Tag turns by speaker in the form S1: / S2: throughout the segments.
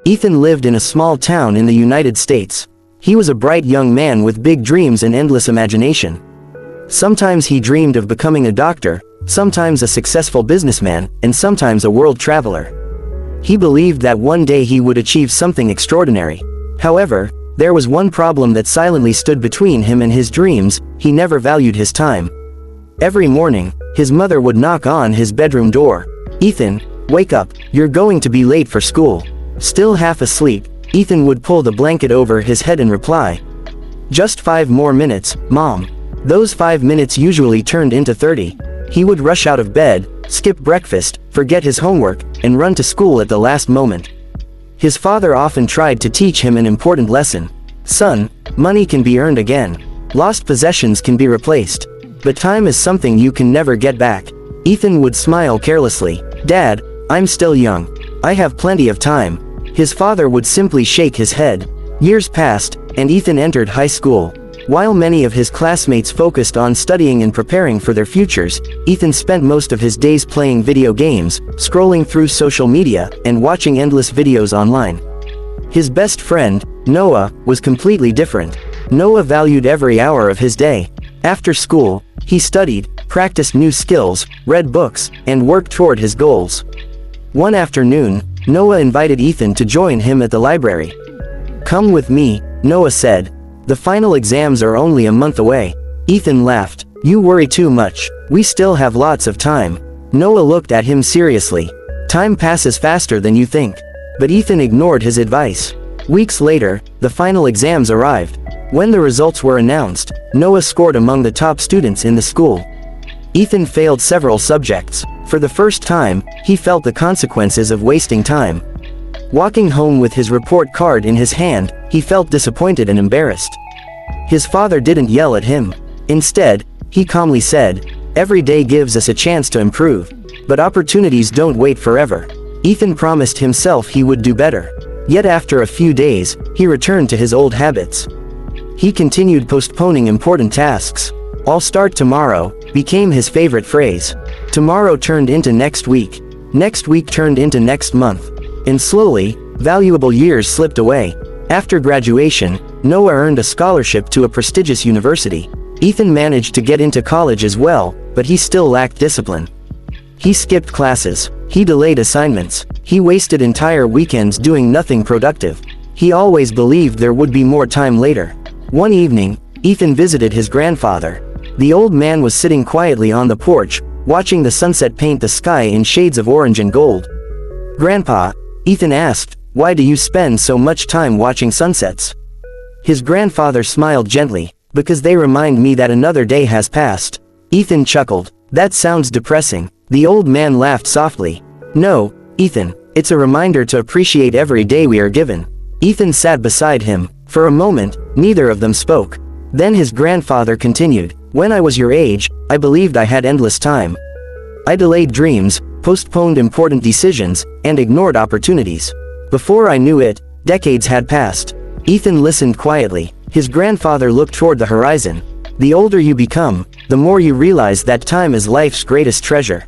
S1: Ethan lived in a small town in the United States. He was a bright young man with big dreams and endless imagination. Sometimes he dreamed of becoming a doctor, sometimes a successful businessman, and sometimes a world traveler. He believed that one day he would achieve something extraordinary. However, there was one problem that silently stood between him and his dreams: he never valued his time. Every morning, his mother would knock on his bedroom door. "Ethan, wake up, you're going to be late for school." Still half asleep, Ethan would pull the blanket over his head and reply, "Just 5 more minutes, Mom." Those 5 minutes usually turned into 30. He would rush out of bed, skip breakfast, forget his homework, and run to school at the last moment. His father often tried to teach him an important lesson. "Son, money can be earned again. Lost possessions can be replaced. But time is something you can never get back." Ethan would smile carelessly. "Dad, I'm still young. I have plenty of time." His father would simply shake his head. Years passed, and Ethan entered high school. While many of his classmates focused on studying and preparing for their futures, Ethan spent most of his days playing video games, scrolling through social media, and watching endless videos online. His best friend, Noah, was completely different. Noah valued every hour of his day. After school, he studied, practiced new skills, read books, and worked toward his goals. One afternoon, Noah invited Ethan to join him at the library. "Come with me," Noah said. "The final exams are only a month away." Ethan laughed. "You worry too much. We still have lots of time." Noah looked at him seriously. "Time passes faster than you think." But Ethan ignored his advice. Weeks later, the final exams arrived. When the results were announced, Noah scored among the top students in the school. Ethan failed several subjects. For the first time, he felt the consequences of wasting time. Walking home with his report card in his hand, he felt disappointed and embarrassed. His father didn't yell at him. Instead, he calmly said, "Every day gives us a chance to improve. But opportunities don't wait forever." Ethan promised himself he would do better. Yet after a few days, he returned to his old habits. He continued postponing important tasks. "I'll start tomorrow" became his favorite phrase. Tomorrow turned into next week. Next week turned into next month. And slowly, valuable years slipped away. After graduation, Noah earned a scholarship to a prestigious university. Ethan managed to get into college as well, but he still lacked discipline. He skipped classes. He delayed assignments. He wasted entire weekends doing nothing productive. He always believed there would be more time later. One evening, Ethan visited his grandfather. The old man was sitting quietly on the porch, watching the sunset paint the sky in shades of orange and gold. "Grandpa," Ethan asked, "why do you spend so much time watching sunsets?" His grandfather smiled gently. "Because they remind me that another day has passed." Ethan chuckled. "That sounds depressing." The old man laughed softly. "No, Ethan, it's a reminder to appreciate every day we are given." Ethan sat beside him. For a moment, neither of them spoke. Then his grandfather continued, "When I was your age, I believed I had endless time. I delayed dreams, postponed important decisions, and ignored opportunities. Before I knew it, decades had passed." Ethan listened quietly. His grandfather looked toward the horizon. "The older you become, the more you realize that time is life's greatest treasure."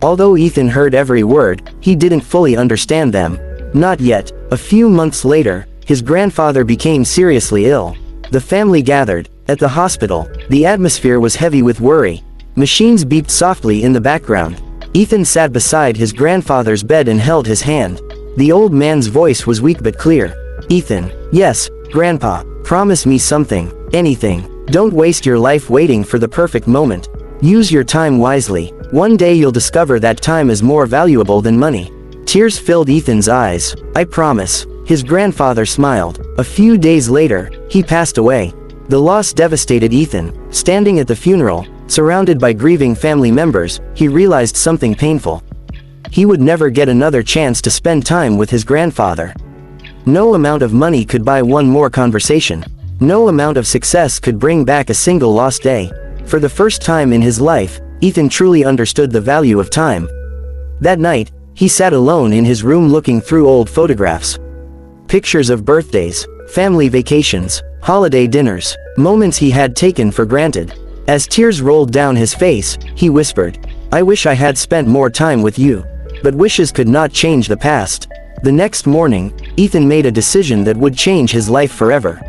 S1: Although Ethan heard every word, he didn't fully understand them. Not yet. A few months later, his grandfather became seriously ill. The family gathered. At the hospital, the atmosphere was heavy with worry. Machines beeped softly in the background. Ethan sat beside his grandfather's bed and held his hand. The old man's voice was weak but clear. "Ethan." "Yes, Grandpa. Promise me something. Anything. Don't waste your life waiting for the perfect moment. Use your time wisely. One day you'll discover that time is more valuable than money." Tears filled Ethan's eyes. "I promise." His grandfather smiled. A few days later, he passed away. The loss devastated Ethan. Standing at the funeral, surrounded by grieving family members, he realized something painful. He would never get another chance to spend time with his grandfather. No amount of money could buy one more conversation. No amount of success could bring back a single lost day. For the first time in his life, Ethan truly understood the value of time. That night, he sat alone in his room looking through old photographs. Pictures of birthdays, family vacations, holiday dinners, moments he had taken for granted. As tears rolled down his face, he whispered, "I wish I had spent more time with you." But wishes could not change the past. The next morning, Ethan made a decision that would change his life forever.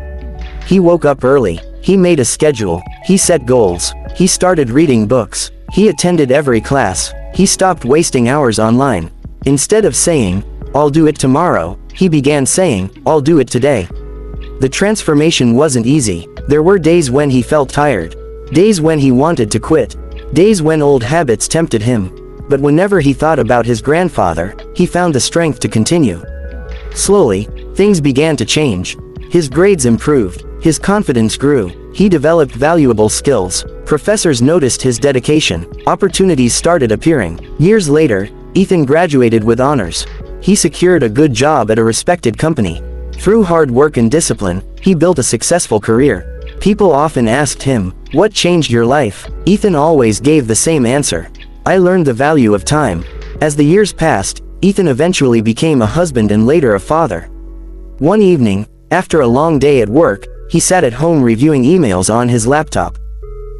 S1: He woke up early, he made a schedule, he set goals, he started reading books, he attended every class, he stopped wasting hours online. Instead of saying, "I'll do it tomorrow," he began saying, "I'll do it today." The transformation wasn't easy. There were days when he felt tired, days when he wanted to quit, days when old habits tempted him. But whenever he thought about his grandfather, he found the strength to continue. Slowly, things began to change. His grades improved, his confidence grew, he developed valuable skills, professors noticed his dedication, opportunities started appearing. Years later, Ethan graduated with honors. He secured a good job at a respected company. Through hard work and discipline, he built a successful career. People often asked him, "What changed your life?" Ethan always gave the same answer: "I learned the value of time." As the years passed, Ethan eventually became a husband and later a father. One evening, after a long day at work, he sat at home reviewing emails on his laptop.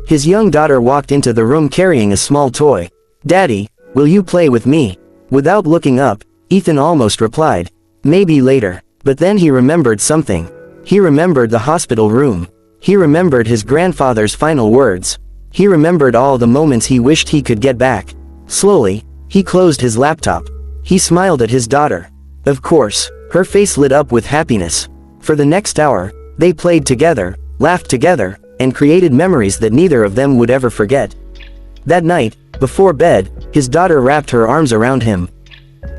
S1: His young daughter walked into the room carrying a small toy. "Daddy, will you play with me?" Without looking up, Ethan almost replied, "Maybe later." But then he remembered something. He remembered the hospital room. He remembered his grandfather's final words. He remembered all the moments he wished he could get back. Slowly, he closed his laptop. He smiled at his daughter. Of course, her face lit up with happiness. For the next hour, they played together, laughed together, and created memories that neither of them would ever forget. That night, before bed, his daughter wrapped her arms around him.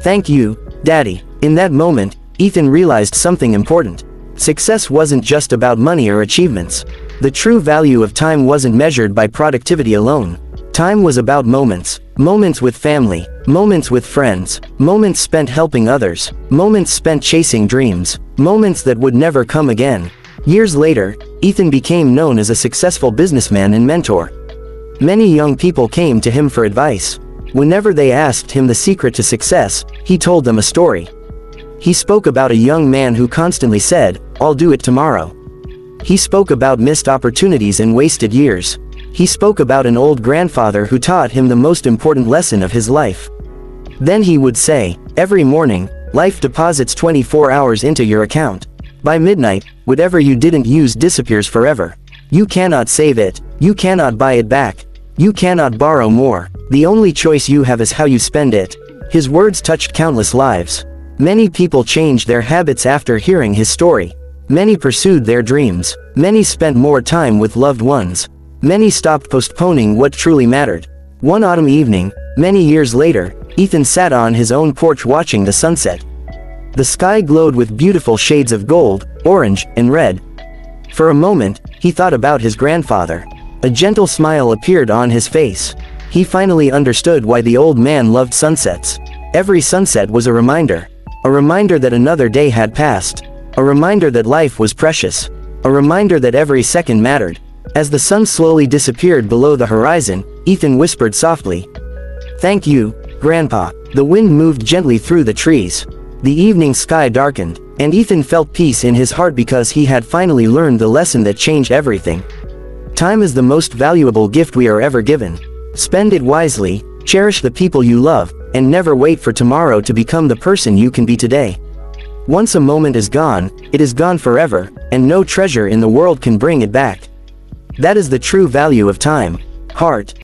S1: "Thank you, Daddy." In that moment, Ethan realized something important. Success wasn't just about money or achievements. The true value of time wasn't measured by productivity alone. Time was about moments. Moments with family, moments with friends, moments spent helping others, moments spent chasing dreams, moments that would never come again. Years later, Ethan became known as a successful businessman and mentor. Many young people came to him for advice. Whenever they asked him the secret to success, he told them a story. He spoke about a young man who constantly said, "I'll do it tomorrow." He spoke about missed opportunities and wasted years. He spoke about an old grandfather who taught him the most important lesson of his life. Then he would say, "Every morning, life deposits 24 hours into your account. By midnight, whatever you didn't use disappears forever. You cannot save it, you cannot buy it back, you cannot borrow more. The only choice you have is how you spend it." His words touched countless lives. Many people changed their habits after hearing his story. Many pursued their dreams. Many spent more time with loved ones. Many stopped postponing what truly mattered. One autumn evening, many years later, Ethan sat on his own porch watching the sunset. The sky glowed with beautiful shades of gold, orange, and red. For a moment, he thought about his grandfather. A gentle smile appeared on his face. He finally understood why the old man loved sunsets. Every sunset was a reminder. A reminder that another day had passed. A reminder that life was precious. A reminder that every second mattered. As the sun slowly disappeared below the horizon, Ethan whispered softly, "Thank you, Grandpa." The wind moved gently through the trees. The evening sky darkened, and Ethan felt peace in his heart because he had finally learned the lesson that changed everything. Time is the most valuable gift we are ever given. Spend it wisely, cherish the people you love, and never wait for tomorrow to become the person you can be today. Once a moment is gone, it is gone forever, and no treasure in the world can bring it back. That is the true value of time. Heart.